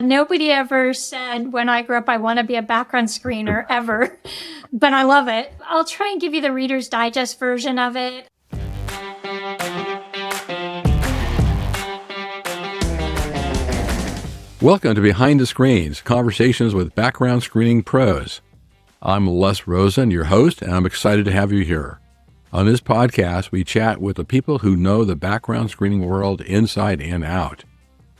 Nobody ever said when I grew up, I want to be a background screener ever, but I love it. I'll try and give you the Reader's Digest version of it. Welcome to Behind the Screens, Conversations with Background Screening Pros. I'm Les Rosen, your host, and I'm excited to have you here. On this podcast, we chat with the people who know the background screening world inside and out.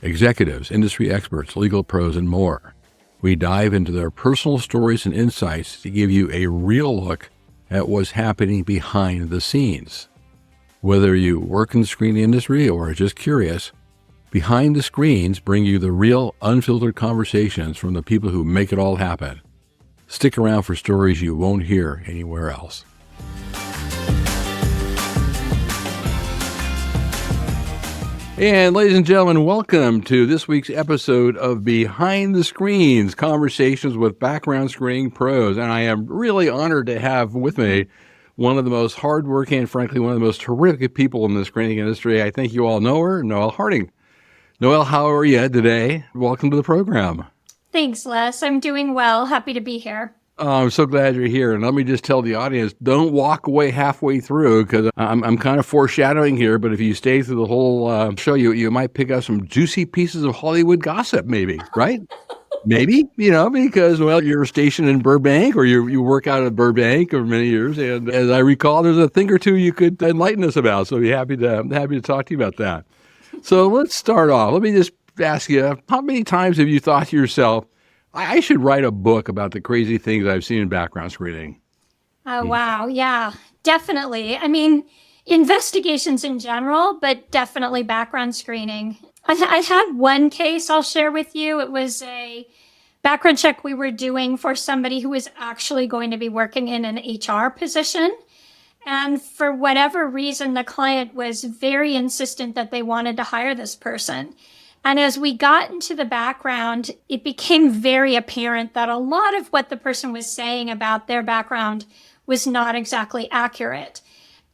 Executives, industry experts, legal pros, and more. We dive into their personal stories and insights to give you a real look at what's happening behind the scenes. Whether you work in the screening industry or are just curious, Behind the Screens bring you the real, unfiltered conversations from the people who make it all happen. Stick around for stories you won't hear anywhere else. And ladies and gentlemen, welcome to this week's episode of Behind the Screens, Conversations with Background Screening Pros. And I am really honored to have with me one of the most hardworking and frankly, one of the most terrific people in the screening industry. I think you all know her, Noelle Harling. Noelle, how are you today? Welcome to the program. Thanks, Les. I'm doing well. Happy to be here. Oh, I'm so glad you're here. And let me just tell the audience, don't walk away halfway through, because I'm kind of foreshadowing here, but if you stay through the whole show, you might pick up some juicy pieces of Hollywood gossip, maybe, right? Maybe, because, well, you're stationed in Burbank, or you work out of Burbank for many years. And as I recall, there's a thing or two you could enlighten us about. So I'd be happy to talk to you about that. So let's start off. Let me just ask you, how many times have you thought to yourself, I should write a book about the crazy things I've seen in background screening? Oh, wow. Yeah, definitely. I mean, investigations in general, but definitely background screening. I had one case I'll share with you. It was a background check we were doing for somebody who was actually going to be working in an HR position. And for whatever reason, the client was very insistent that they wanted to hire this person. And as we got into the background, it became very apparent that a lot of what the person was saying about their background was not exactly accurate.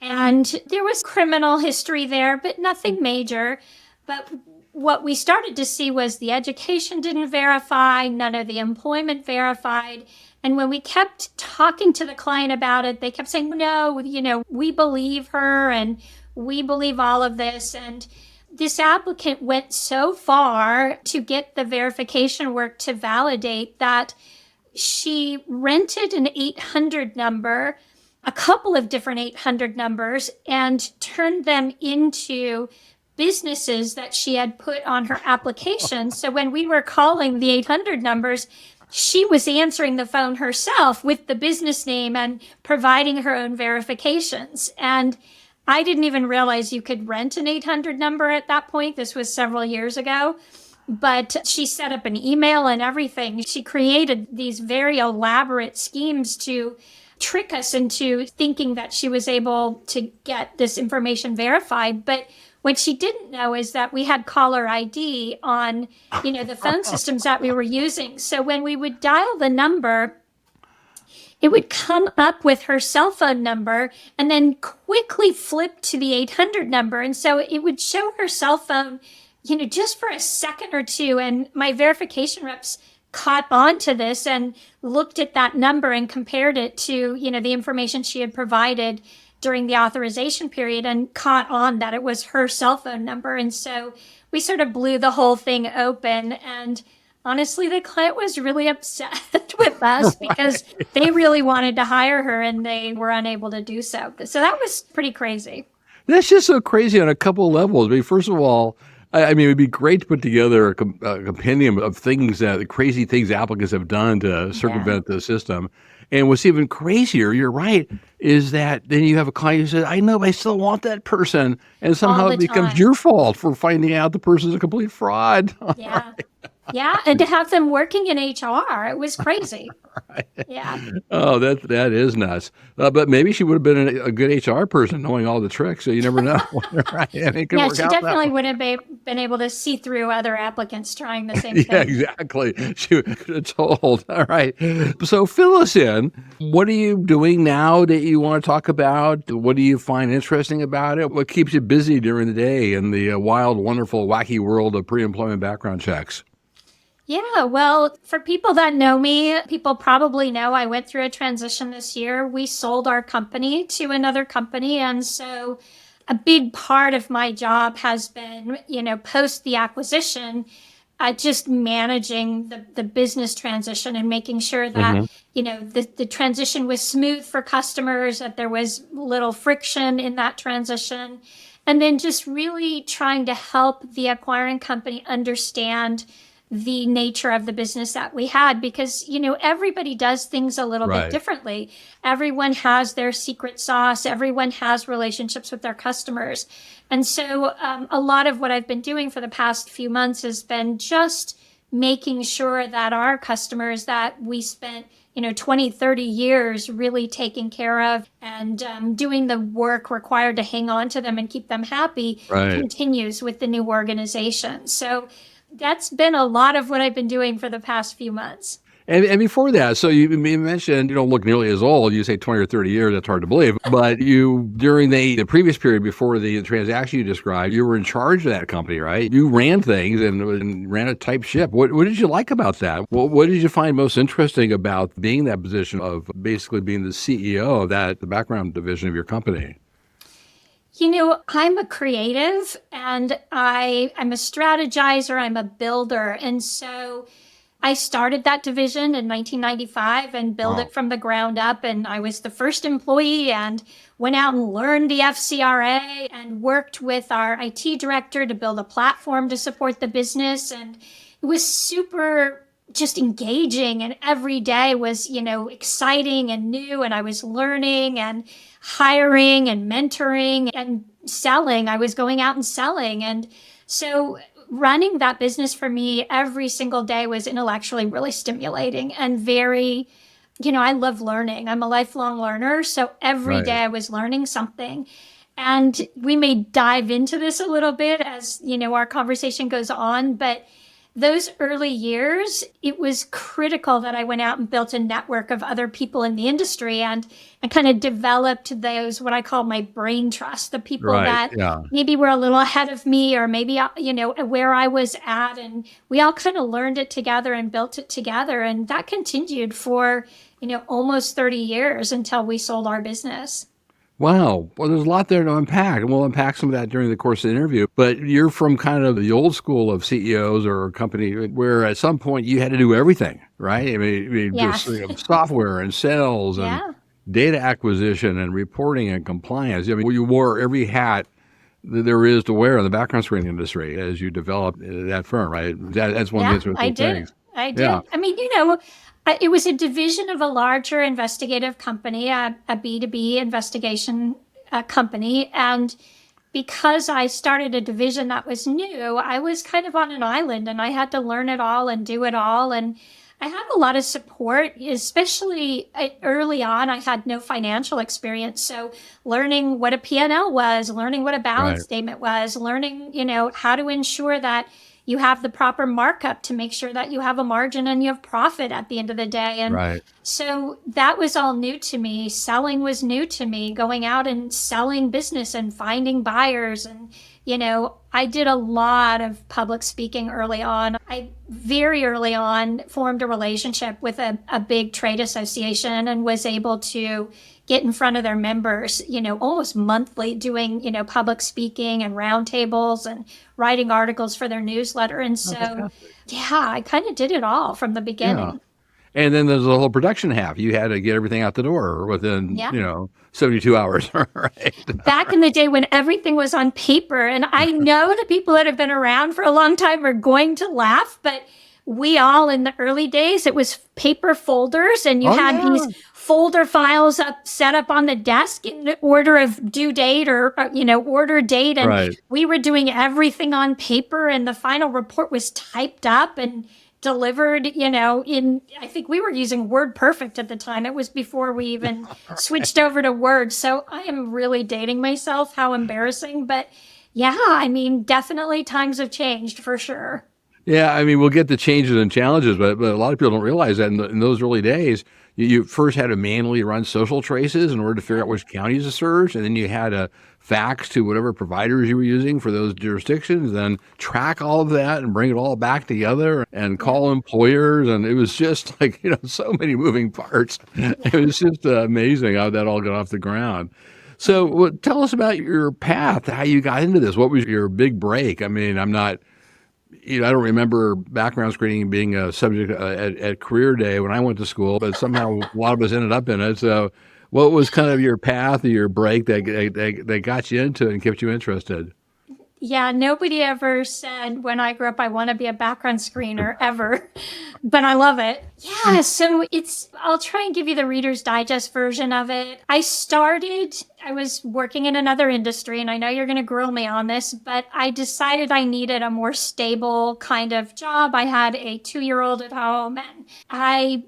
And there was criminal history there, but nothing major. But what we started to see was the education didn't verify, none of the employment verified. And when we kept talking to the client about it, they kept saying, no, we believe her and we believe all of this. And this applicant went so far to get the verification work to validate that she rented an 800 number, a couple of different 800 numbers, and turned them into businesses that she had put on her application. So when we were calling the 800 numbers, she was answering the phone herself with the business name and providing her own verifications. And I didn't even realize you could rent an 800 number at that point. This was several years ago. But she set up an email and everything. She created these very elaborate schemes to trick us into thinking that she was able to get this information verified. But what she didn't know is that we had caller ID on, the phone systems that we were using. So when we would dial the number, it would come up with her cell phone number and then quickly flip to the 800 number. And so it would show her cell phone, just for a second or two. And my verification reps caught on to this and looked at that number and compared it to, the information she had provided during the authorization period and caught on that it was her cell phone number. And so we sort of blew the whole thing open. And honestly, the client was really upset with us because they really wanted to hire her and they were unable to do so. So that was pretty crazy. That's just so crazy on a couple of levels. I mean, first of all, it would be great to put together a compendium of things, crazy things applicants have done to circumvent the system. And what's even crazier, you're right, is that then you have a client who says, I know, but I still want that person. And somehow it becomes your fault for finding out the person's a complete fraud. Yeah. Yeah. And to have them working in HR, it was crazy. Right. Yeah. Oh, that is nuts. But maybe she would have been a good HR person knowing all the tricks. So you never know. Right. And it can Yeah, work she out definitely would have been able to see through other applicants trying the same thing. Yeah, exactly. She could have told. All right. So fill us in. What are you doing now that you want to talk about? What do you find interesting about it? What keeps you busy during the day in the wild, wonderful, wacky world of pre-employment background checks? Yeah, well, for people that know me, people probably know I went through a transition this year. We sold our company to another company. And so a big part of my job has been, post the acquisition, just managing the business transition and making sure that, Hmm. the transition was smooth for customers, that there was little friction in that transition. And then just really trying to help the acquiring company understand the nature of the business that we had because everybody does things a little bit Right. differently. Everyone has their secret sauce. Everyone has relationships with their customers. And so a lot of what I've been doing for the past few months has been just making sure that our customers that we spent 20, 30 years really taking care of and doing the work required to hang on to them and keep them happy Right. continues with the new organization. So that's been a lot of what I've been doing for the past few months. And before that, so you mentioned you don't look nearly as old. You say 20 or 30 years. That's hard to believe. But you, during the previous period before the transaction you described, you were in charge of that company, right? You ran things and ran a tight ship. What did you like about that? What did you find most interesting about being in that position of basically being the CEO of the background division of your company? I'm a creative and I'm a strategizer, I'm a builder. And so I started that division in 1995 and built it Wow. from the ground up. And I was the first employee and went out and learned the FCRA and worked with our IT director to build a platform to support the business. And it was super just engaging. And every day was, exciting and new. And I was learning and hiring and mentoring and selling. I was going out and selling. And so running that business for me every single day was intellectually really stimulating and very, I love learning. I'm a lifelong learner. So every day Right. I was learning something. And we may dive into this a little bit as, our conversation goes on, but those early years, it was critical that I went out and built a network of other people in the industry and kind of developed those, what I call my brain trust, the people Right. that Yeah. maybe were a little ahead of me or maybe, where I was at. And we all kind of learned it together and built it together. And that continued for, almost 30 years until we sold our business. Wow. Well, there's a lot there to unpack, and we'll unpack some of that during the course of the interview. But you're from kind of the old school of CEOs or a company where at some point you had to do everything, right? I mean Yeah. just software and sales and Yeah. data acquisition and reporting and compliance. I mean, you wore every hat that there is to wear in the background screening industry as you developed that firm, right? That's one of the Yeah, I interesting did. things. I Yeah. did. I mean, it was a division of a larger investigative company, a B2B investigation company. And because I started a division that was new, I was kind of on an island and I had to learn it all and do it all. And I had a lot of support, especially early on. I had no financial experience. So learning what a P&L was, learning what a balance Right. statement was, learning, how to ensure that you have the proper markup to make sure that you have a margin and you have profit at the end of the day. And Right. so that was all new to me. Selling was new to me, going out and selling business and finding buyers. And, I did a lot of public speaking early on. I very early on formed a relationship with a big trade association and was able to get in front of their members, almost monthly doing, public speaking and roundtables and writing articles for their newsletter. And Oh, so, fantastic. yeah, I kind of did it all from the Yeah. beginning. And then there's the whole production half. You had to get everything out the door within, Yeah. 72 hours, right? Back in the day when everything was on paper. And I know the people that have been around for a long time are going to laugh, but we all in the early days, it was paper folders and you Oh, had these yeah. folder files set up on the desk in order of due date or order date. And Right. we were doing everything on paper and the final report was typed up and delivered, I think we were using Word Perfect at the time. It was before we even switched over to Word. So I am really dating myself. How embarrassing. But yeah, I mean, definitely times have changed for sure. Yeah, I mean, we'll get the changes and challenges, but a lot of people don't realize that in those early days, you first had to manually run social traces in order to figure out which counties to search, and then you had to fax to whatever providers you were using for those jurisdictions, then track all of that and bring it all back together and Yeah. call employers, and it was just like, so many moving parts. It Yeah. was just amazing how that all got off the ground. So, tell us about your path, how you got into this. What was your big break? I mean, I don't remember background screening being a subject at career day when I went to school, but somehow a lot of us ended up in it. So, what was kind of your path or your break that got you into it and kept you interested? Yeah, nobody ever said when I grew up I want to be a background screener ever, but I love it. Yeah, so I'll try and give you the Reader's Digest version of it. I was working in another industry, and I know you're going to grill me on this, but I decided I needed a more stable kind of job. I had a 2-year-old at home, and I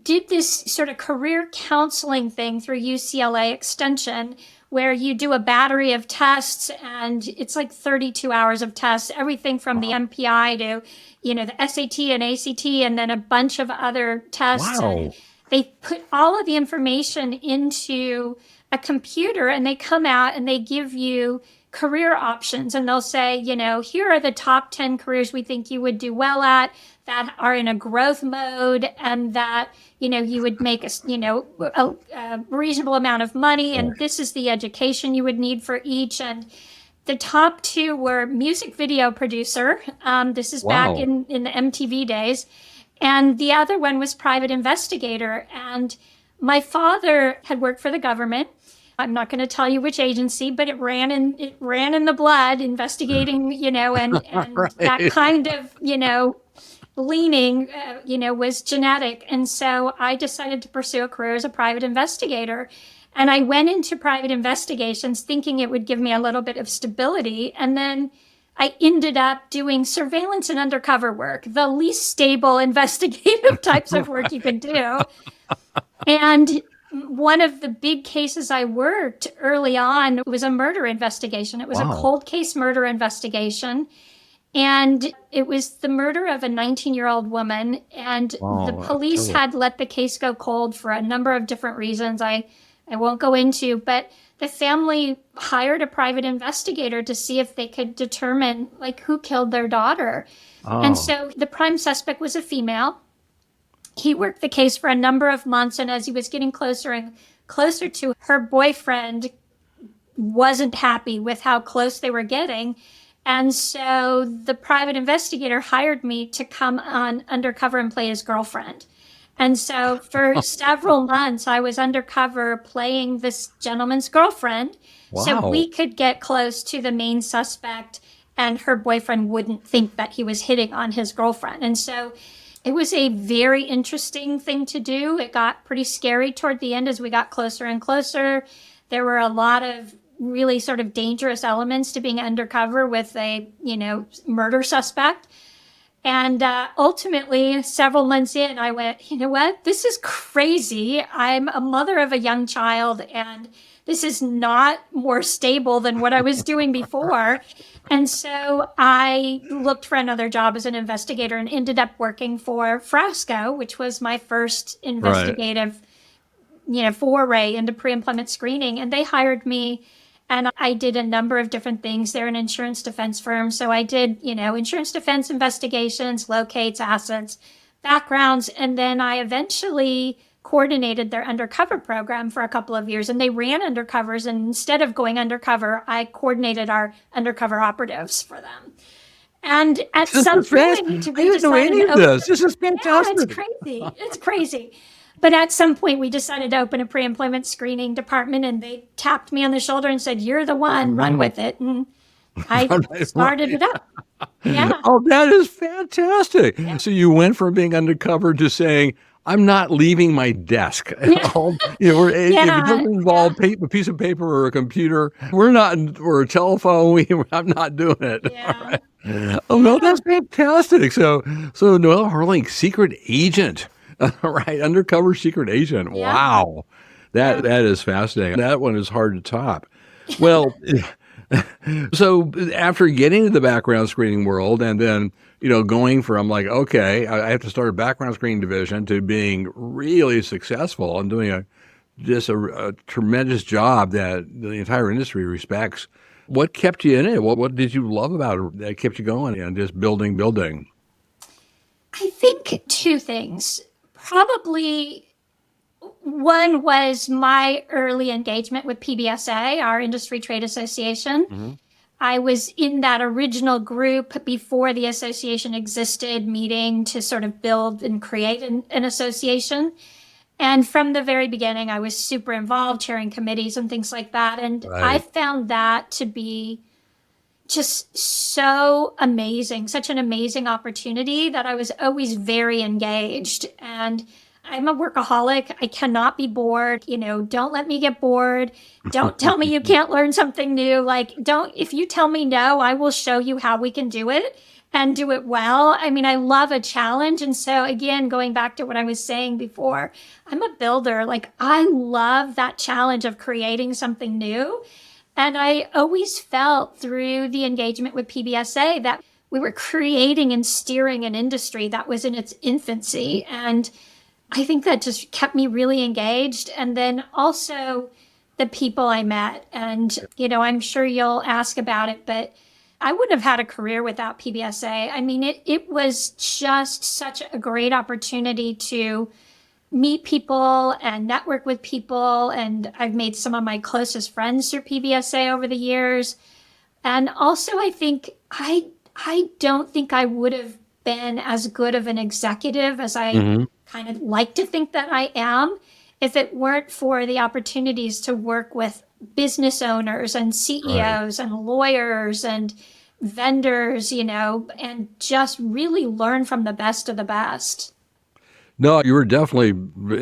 did this sort of career counseling thing through UCLA Extension where you do a battery of tests and it's like 32 hours of tests, everything from the MPI to, the SAT and ACT and then a bunch of other tests. And Wow. they put all of the information into a computer and they come out and they give you career options and they'll say, here are the top 10 careers we think you would do well at that are in a growth mode and that, you would make a reasonable amount of money. And this is the education you would need for each. And the top two were music video producer. This is back Wow. in the MTV days. And the other one was private investigator. And my father had worked for the government. I'm not going to tell you which agency, but it ran in the blood, investigating, and that Right. kind of, leaning, was genetic. And so I decided to pursue a career as a private investigator. And I went into private investigations thinking it would give me a little bit of stability. And then I ended up doing surveillance and undercover work, the least stable investigative types of work you could do. And one of the big cases I worked early on was a murder investigation. It was a Wow. cold case murder investigation. And it was the murder of a 19-year-old woman. And the Wow. police Terrible. had let the case go cold for a number of different reasons I won't go into. But the family hired a private investigator to see if they could determine like who killed their daughter. And Oh. so the prime suspect was a female. He worked the case for a number of months, and as he was getting closer and closer to her boyfriend, wasn't happy with how close they were getting. And so the private investigator hired me to come on undercover and play his girlfriend. And so for several months, I was undercover playing this gentleman's girlfriend so Wow. we could get close to the main suspect and her boyfriend wouldn't think that he was hitting on his girlfriend. And so it was a very interesting thing to do. It got pretty scary toward the end as we got closer and closer. There were a lot of really sort of dangerous elements to being undercover with a, murder suspect. And ultimately, several months in, I went, you know what? This is crazy. I'm a mother of a young child, and this is not more stable than what I was doing before. And so I looked for another job as an investigator and ended up working for Frasco, which was my first Right. investigative, foray into pre-employment screening. And they hired me and I did a number of different things. They're an insurance defense firm. So I did, insurance defense investigations, locates, assets, backgrounds. And then I eventually coordinated their undercover program for a couple of years. And they ran undercovers. And instead of going undercover, I coordinated our undercover operatives for them. And at This some is fast. point, I we didn't know decided any to of open. this. This is Yeah, it's fantastic. crazy. It's crazy. But at some point, we decided to open a pre-employment screening department, and they tapped me on the shoulder and said, "You're the one. Run with it." And I Right, started it right. up. Yeah, Oh, that is fantastic. yeah, So you went from being undercover to saying, I'm not leaving my desk. yeah, If it yeah, doesn't yeah, involve a piece of paper or a computer, or a telephone, I'm not doing it. All yeah, right. Oh no, yeah, that's fantastic. So Noelle Harling, secret agent, right? Undercover secret agent. yeah, Wow, that yeah. that is fascinating. That one is hard to top. Well, So after getting to the background screening world and then, going from like, okay, I have to start a background screening division to being really successful and doing a tremendous job that the entire industry respects. What kept you in it? What did you love about it that kept you going and just building? I think two things. Probably one was my early engagement with PBSA, our industry trade association. Hmm. I was in that original group before the association existed, meeting to sort of build and create an association. And from the very beginning, I was super involved, chairing committees and things like that. And I Right. found that to be just so amazing, such an amazing opportunity that I was always very engaged. And I'm a workaholic. I cannot be bored. Don't let me get bored. Don't tell me you can't learn something new. If you tell me no, I will show you how we can do it and do it well. I mean, I love a challenge. And so, again, going back to what I was saying before, I'm a builder. I love that challenge of creating something new. And I always felt through the engagement with PBSA that we were creating and steering an industry that was in its infancy. And I think that just kept me really engaged. And then also the people I met. And, I'm sure you'll ask about it, but I wouldn't have had a career without PBSA. I mean, it was just such a great opportunity to meet people and network with people. And I've made some of my closest friends through PBSA over the years. And also, I think I don't think I would have been as good of an executive as I Hmm. kind of like to think that I am if it weren't for the opportunities to work with business owners and Right. CEOs and lawyers and vendors, and just really learn from the best of the best. No, you were definitely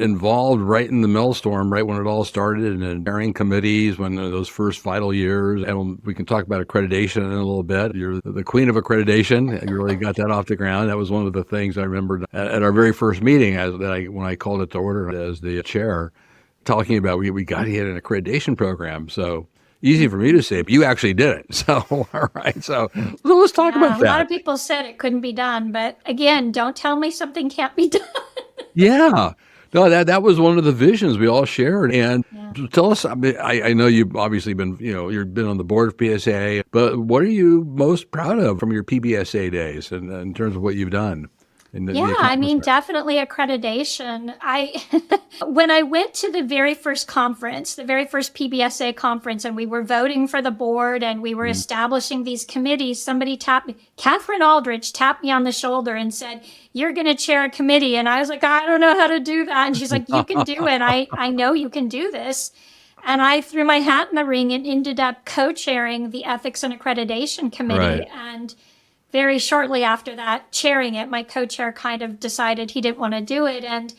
involved right in the maelstrom, right when it all started, and chairing committees when those first vital years. And we can talk about accreditation in a little bit. You're the queen of accreditation. You really got that off the ground. That was one of the things I remembered at our very first meeting when I called it to order as the chair, talking about we got to get an accreditation program. So easy for me to say, but you actually did it. So, all right. So let's talk Yeah, about a lot that. of people said it couldn't be done, but again, don't tell me something can't be done. Yeah. No, that was one of the visions we all shared. And Yeah. tell us, I mean, I know you've obviously been, you've been on the board of PSA, but what are you most proud of from your PBSA days in terms of what you've done and the Yeah, I mean, accomplishment? definitely accreditation. When I went to the very first conference, the very first PBSA conference, and we were voting for the board and we were Mm. establishing these committees, somebody tapped me, Catherine Aldrich tapped me on the shoulder and said, "You're going to chair a committee." And I was like, "I don't know how to do that." And she's like, "You can do it. I know you can do this." And I threw my hat in the ring and ended up co-chairing the Ethics and Accreditation Committee. Right. And very shortly after that, chairing it, my co-chair kind of decided he didn't want to do it. And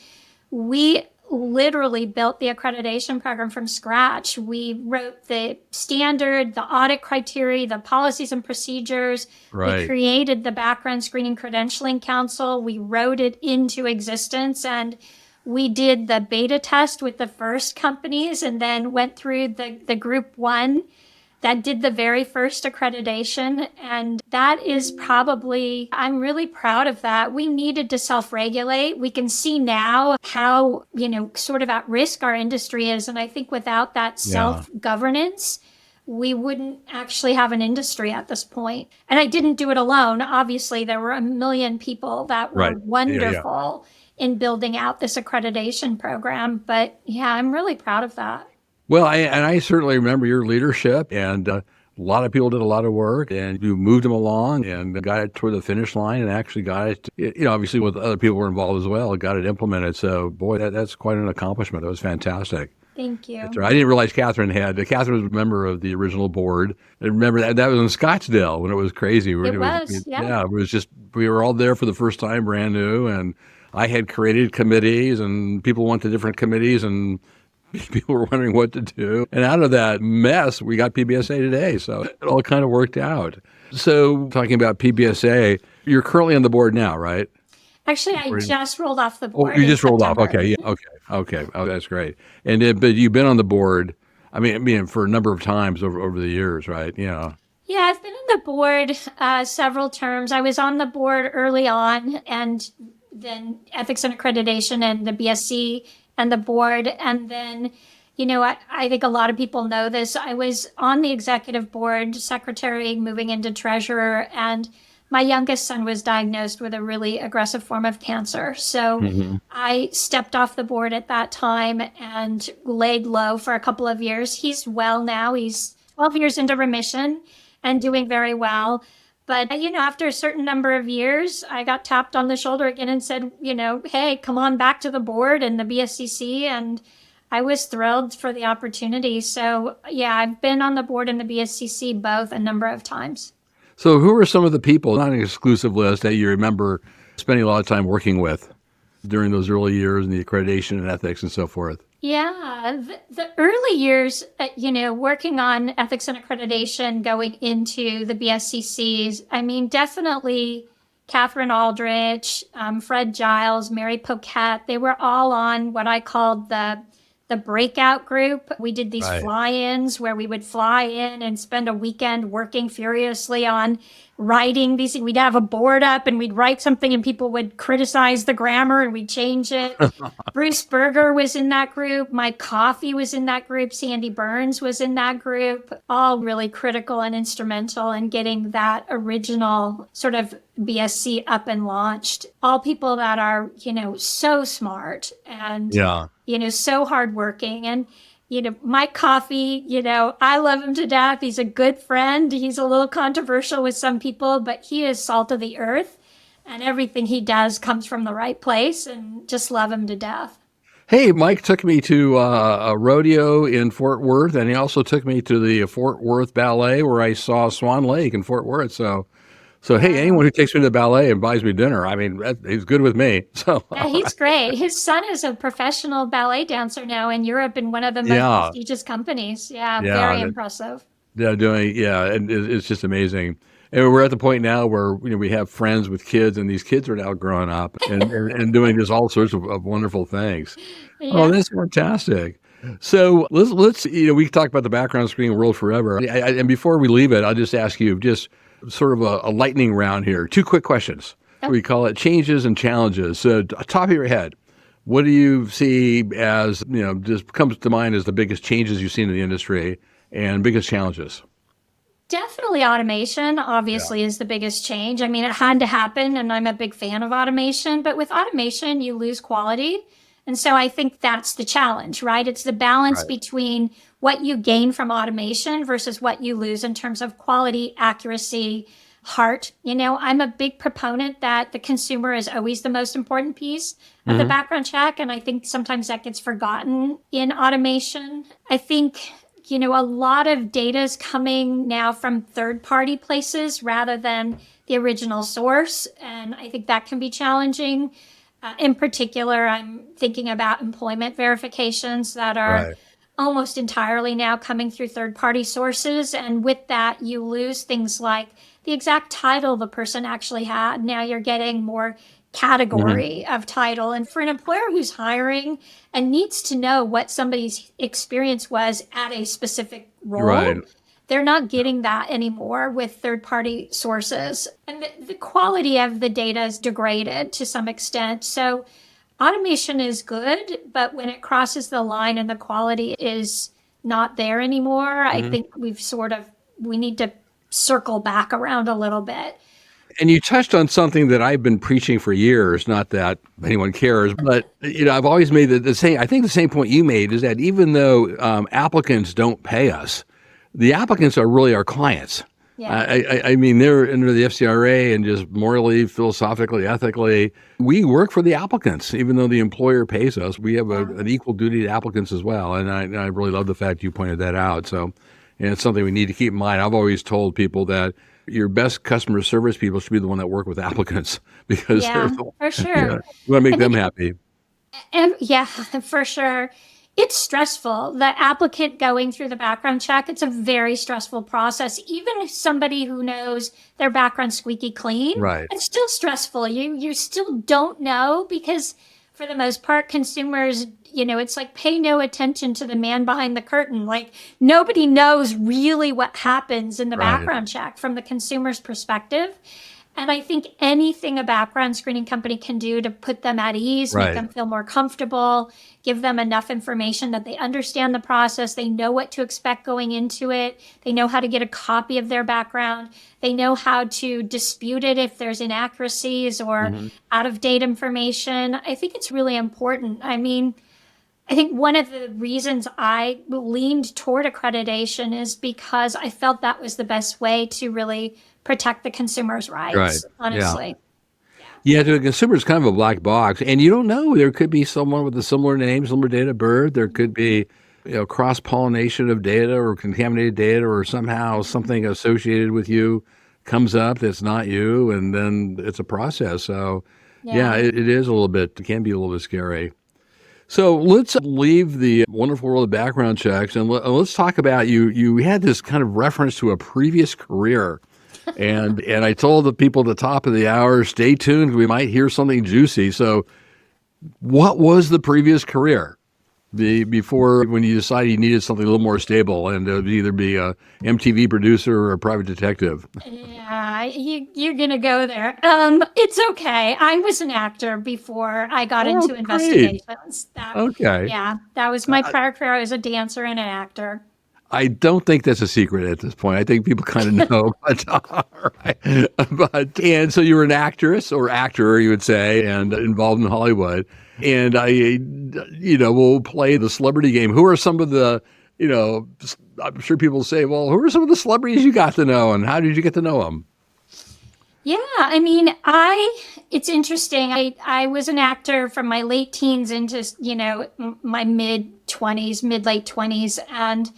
we literally built the accreditation program from scratch. We wrote the standard, the audit criteria, the policies and procedures. We Right. created the background screening credentialing council. We wrote it into existence, and we did the beta test with the first companies and then went through the group one that did the very first accreditation. And that is probably, I'm really proud of that. We needed to self-regulate. We can see now how, sort of at risk our industry is. And I think without that Yeah. self-governance, we wouldn't actually have an industry at this point. And I didn't do it alone. Obviously, there were a million people that were Right. Yeah. Yeah. wonderful in building out this accreditation program. But yeah, I'm really proud of that. Well, I certainly remember your leadership, and a lot of people did a lot of work, and you moved them along and got it toward the finish line, and actually got it. Obviously, with other people were involved as well, got it implemented. So, boy, that's quite an accomplishment. That was fantastic. Thank That's you. right. I didn't realize Catherine was a member of the original board. I remember that was in Scottsdale when it was crazy. It was, yeah. Yeah, it was just we were all there for the first time, brand new, and I had created committees, and people went to different committees, and people were wondering what to do. And out of that mess, we got PBSA today. So it all kind of worked out. So talking about PBSA, you're currently on the board now, right? Actually, I Or- just rolled off the Oh, board you in just rolled off. September. Okay. Yeah. Okay. Okay. Oh, that's great. But you've been on the board I mean, for a number of times over the years, right? Yeah. Yeah, I've been on the board several terms. I was on the board early on, and then ethics and accreditation and the BSc and the board. And then, I think a lot of people know this. I was on the executive board, secretary, moving into treasurer, and my youngest son was diagnosed with a really aggressive form of cancer. So Hmm. I stepped off the board at that time and laid low for a couple of years. He's well now. He's 12 years into remission and doing very well. But, after a certain number of years, I got tapped on the shoulder again and said, hey, come on back to the board and the BSCC. And I was thrilled for the opportunity. So, yeah, I've been on the board and the BSCC both a number of times. So, who are some of the people, not an exclusive list, that you remember spending a lot of time working with during those early years in the accreditation and ethics and so forth? Yeah, the early years, working on ethics and accreditation, going into the BSCCs, I mean, definitely Catherine Aldrich, Fred Giles, Mary Poquette, they were all on what I called the breakout group. We did these Right. fly-ins where we would fly in and spend a weekend working furiously on writing these. We'd have a board up and we'd write something and people would criticize the grammar and we'd change it. Bruce Berger was in that group. Mike Coffey was in that group. Sandy Burns was in that group. All really critical and instrumental in getting that original sort of BSc up and launched. All people that are, so smart and, Yeah. so hardworking. And, Mike Coffey, I love him to death. He's a good friend. He's a little controversial with some people, but he is salt of the earth. And everything he does comes from the right place, and just love him to death. Hey, Mike took me to a rodeo in Fort Worth, and he also took me to the Fort Worth Ballet, where I saw Swan Lake in Fort Worth. So hey, anyone who takes me to the ballet and buys me dinner, I mean, he's good with me. So Yeah, he's great. His son is a professional ballet dancer now in Europe in one of the most yeah, prestigious companies. Yeah, very yeah, impressive. and it's just amazing. And we're at the point now where we have friends with kids, and these kids are now growing up and doing just all sorts of wonderful things. Oh, Yeah. that's fantastic. So let's we can talk about the background screening world forever. And before we leave it, I'll just ask you just sort of a lightning round here. Two quick questions. Oh, We call it changes and challenges. So, top of your head, what do you see as just comes to mind as the biggest changes you've seen in the industry and biggest challenges? definitely automation, Yeah. obviously, is the biggest change. I mean, it had to happen, and I'm a big fan of automation, but with automation, you lose quality. And so I think that's the challenge, right? It's the balance Right. between what you gain from automation versus what you lose in terms of quality, accuracy, heart. I'm a big proponent that the consumer is always the most important piece of the Hmm. background check. And I think sometimes that gets forgotten in automation. I think, a lot of data is coming now from third party places rather than the original source. And I think that can be challenging. In particular, I'm thinking about employment verifications that are Right. almost entirely now coming through third party sources. And with that, you lose things like the exact title the person actually had. Now you're getting more Hmm. category of title. And for an employer who's hiring and needs to know what somebody's experience was at a specific Right. role, they're not getting that anymore with third party sources. And the quality of the data is degraded to some extent. So automation is good, but when it crosses the line and the quality is not there anymore, I Hmm. think we need to circle back around a little bit. And you touched on something that I've been preaching for years, not that anyone cares, but I've always made the same. I think the same point you made is that even though applicants don't pay us, the applicants are really our clients. Yeah. I mean, they're under the FCRA and just morally, philosophically, ethically, we work for the applicants, even though the employer pays us. We have Yeah. an equal duty to applicants as well, and I really love the fact you pointed that out. So, and it's something we need to keep in mind. I've always told people that your best customer service people should be the one that work with applicants because they're Yeah, the, for yeah, sure. you want to make And them happy. yeah, for sure. It's stressful. The applicant going through the background check, it's a very stressful process. Even if somebody who knows their background squeaky clean, Right. it's still stressful. You still don't know because for the most part, consumers, it's like pay no attention to the man behind the curtain. Like nobody knows really what happens in the Right. background check from the consumer's perspective. And I think anything a background screening company can do to put them at ease, make Right. them feel more comfortable, give them enough information that they understand the process, they know what to expect going into it, they know how to get a copy of their background, they know how to dispute it if there's inaccuracies or Mhm. out of date information. I think it's really important. I mean, I think one of the reasons I leaned toward accreditation is because I felt that was the best way to really protect the consumer's Right. rights, Yeah. honestly. Yeah, to the consumer, it's kind of a black box, and you don't know. There could be someone with a similar name, similar date of birth. There could be, cross pollination of data or contaminated data, or somehow something associated with you comes up that's not you, and then it's a process. So, yeah, Yeah. it is a little bit. It can be a little bit scary. So let's leave the wonderful world of background checks and let's talk about you. You had this kind of reference to a previous career. And I told the people at the top of the hour, stay tuned. We might hear something juicy. So, what was the previous career? Before when you decided you needed something a little more stable, and it would either be a MTV producer or a private detective. Yeah, you're gonna go there. It's okay. I was an actor before I got Oh, into great. investigations. Okay. That was my prior career. I was a dancer and an actor. I don't think that's a secret at this point. I think people kind of know. But, all right. And so you were an actress or actor, you would say, and involved in Hollywood. And we'll play the celebrity game. Who are some of the, I'm sure people say, well, who are some of the celebrities you got to know and how did you get to know them? Yeah, I mean, it's interesting. I was an actor from my late teens into, my late 20s. And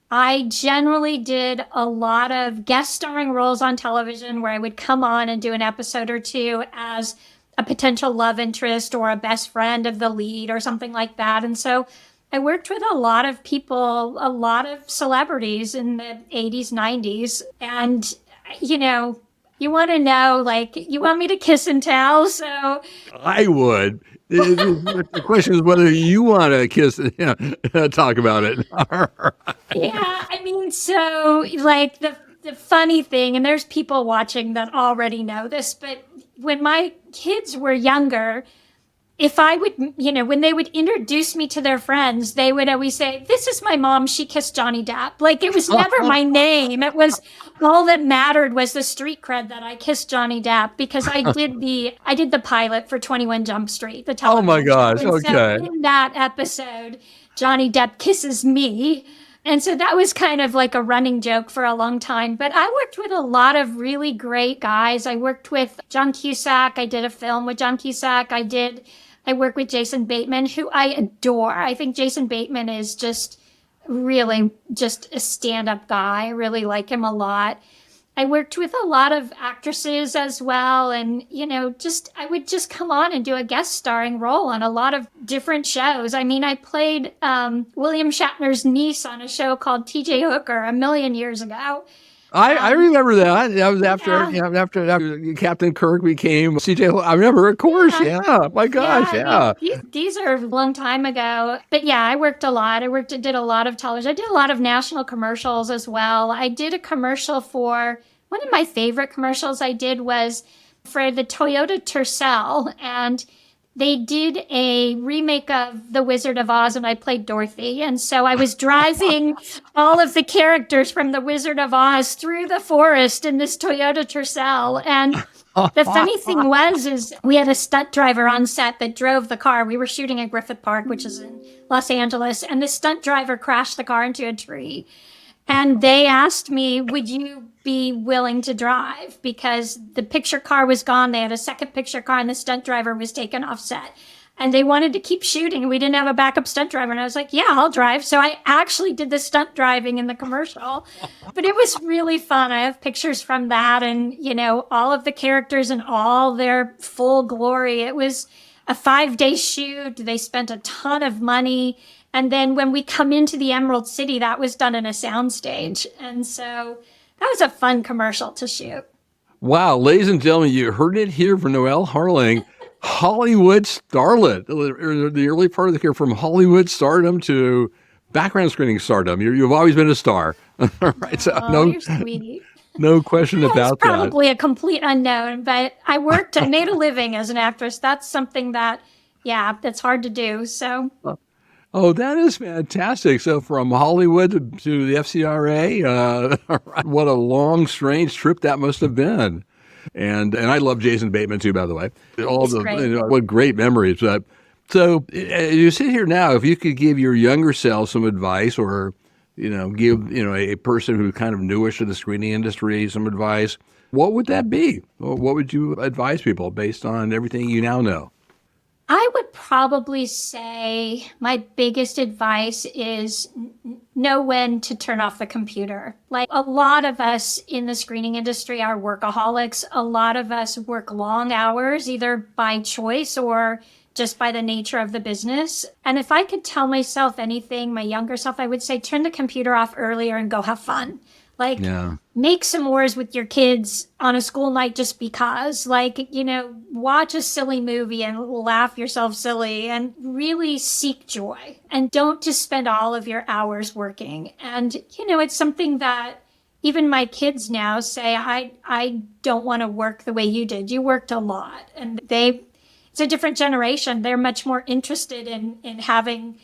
I generally did a lot of guest starring roles on television where I would come on and do an episode or two as a potential love interest or a best friend of the lead or something like that. And so I worked with a lot of people, a lot of celebrities in the 80s, 90s. And, you want to know, like, you want me to kiss and tell? So I would. The question is whether you want to kiss, talk about it. yeah, I mean, so like the funny thing, and there's people watching that already know this, but when my kids were younger, if I would, when they would introduce me to their friends, they would always say, "This is my mom. She kissed Johnny Depp." Like it was never my name. It was all that mattered was the street cred that I kissed Johnny Depp because I did the pilot for 21 Jump Street, the Oh my television show. gosh. And so Okay. in that episode, Johnny Depp kisses me. And so that was kind of like a running joke for a long time. But I worked with a lot of really great guys. I worked with John Cusack. I did a film with John Cusack. I work with Jason Bateman, who I adore. I think Jason Bateman is just really just a stand-up guy. I really like him a lot. I worked with a lot of actresses as well. And, I would just come on and do a guest starring role on a lot of different shows. I mean, I played William Shatner's niece on a show called TJ Hooker a million years ago. I remember that. That was after, Yeah. after Captain Kirk became CJ. I remember, of course. Yeah. Yeah. My Yeah, gosh. I Yeah. mean, these are a long time ago. But yeah, I worked a lot. Did a lot of television. I did a lot of national commercials as well. I did a commercial for one of my favorite commercials I did was for the Toyota Tercel. And they did a remake of The Wizard of Oz, and I played Dorothy. And so I was driving all of the characters from The Wizard of Oz through the forest in this Toyota Tercel. And the funny thing is we had a stunt driver on set that drove the car. We were shooting at Griffith Park, which is in Los Angeles, and the stunt driver crashed the car into a tree. And they asked me, would you be willing to drive? Because the picture car was gone. They had a second picture car and the stunt driver was taken off set. And they wanted to keep shooting. We didn't have a backup stunt driver. And I was like, yeah, I'll drive. So I actually did the stunt driving in the commercial. But it was really fun. I have pictures from that and, all of the characters in all their full glory. It was a 5-day shoot. They spent a ton of money. And then when we come into the Emerald City, that was done in a soundstage. And so that was a fun commercial to shoot. Wow. Ladies and gentlemen, you heard it here from Noelle Harling. Hollywood starlet, or the early part of the career, from Hollywood stardom to background screening stardom. You've always been a star. All right. So Oh, you're sweet. no question It's about that. probably a complete unknown, but I made a living as an actress. That's something that, yeah, that's hard to do. So, Oh, that is fantastic. So from Hollywood to the FCRA, what a long, strange trip that must have been. And I love Jason Bateman too, by the way. it's great. What great memories. So as you sit here now, if you could give your younger self some advice, or give a person who's kind of newish to the screening industry some advice, what would that be? What would you advise people based on everything you now know? I would probably say my biggest advice is know when to turn off the computer. Like, a lot of us in the screening industry are workaholics. A lot of us work long hours, either by choice or just by the nature of the business. And if I could tell myself anything, my younger self, I would say turn the computer off earlier and go have fun. Like, Yeah. make s'mores with your kids on a school night just because. Like, watch a silly movie and laugh yourself silly and really seek joy. And don't just spend all of your hours working. And, it's something that even my kids now say, I don't want to work the way you did. You worked a lot. And it's a different generation. They're much more interested in having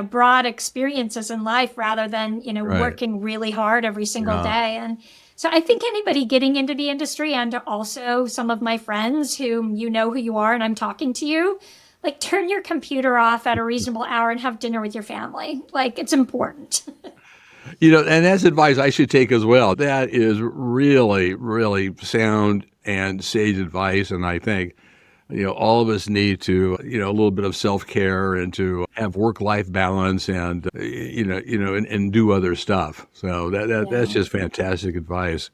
broad experiences in life rather than, Right. working really hard every single Yeah. day. And so I think anybody getting into the industry, and also some of my friends whom who you are and I'm talking to you, like, turn your computer off at a reasonable hour and have dinner with your family. Like, it's important. And that's advice I should take as well. That is really, really sound and sage advice. And I think, all of us need to, a little bit of self-care and to have work-life balance and, and do other stuff. So that's just fantastic advice.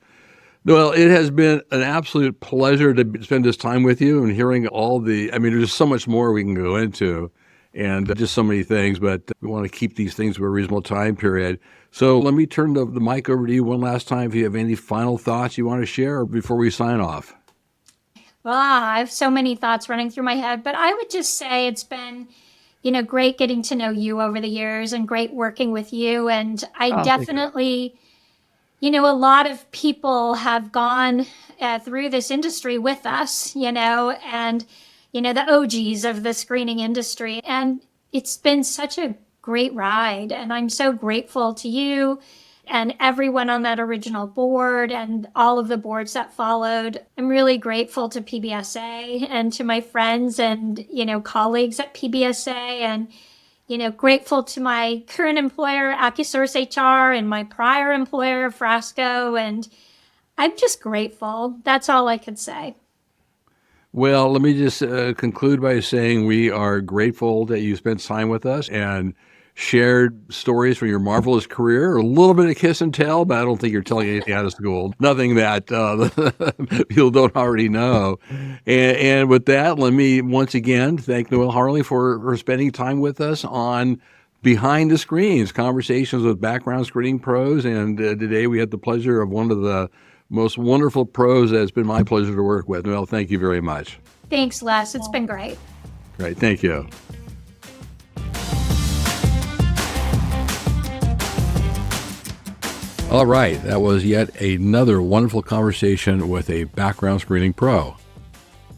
Well, it has been an absolute pleasure to spend this time with you and hearing there's so much more we can go into and just so many things, but we want to keep these things to a reasonable time period. So let me turn the mic over to you one last time if you have any final thoughts you want to share before we sign off. Well, I have so many thoughts running through my head, but I would just say it's been, great getting to know you over the years and great working with you. And I Oh, thank you. definitely, a lot of people have gone through this industry with us, and, the OGs of the screening industry. And it's been such a great ride. And I'm so grateful to you and everyone on that original board and all of the boards that followed. I'm really grateful to PBSA and to my friends and, colleagues at PBSA, and, grateful to my current employer, AccuSource HR, and my prior employer, Frasco. And I'm just grateful. That's all I could say. Well, let me just conclude by saying we are grateful that you spent time with us and shared stories from your marvelous career. A little bit of kiss and tell, but I don't think you're telling anything out of school. Nothing that people don't already know. And with that, let me once again thank Noelle Harling for spending time with us on Behind the Screens, conversations with background screening pros. And today we had the pleasure of one of the most wonderful pros that it's been my pleasure to work with. Noelle, thank you very much. Thanks, Les. It's been great. Great. Thank you. All right, that was yet another wonderful conversation with a background screening pro.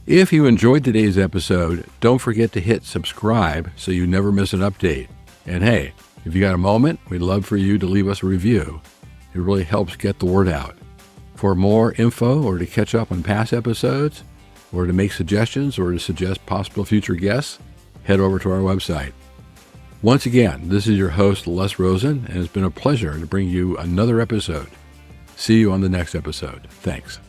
If you enjoyed today's episode, don't forget to hit subscribe so you never miss an update. And hey, if you got a moment, we'd love for you to leave us a review. It really helps get the word out. For more info or to catch up on past episodes, or to make suggestions or to suggest possible future guests, head over to our website. Once again, this is your host, Les Rosen, and it's been a pleasure to bring you another episode. See you on the next episode. Thanks.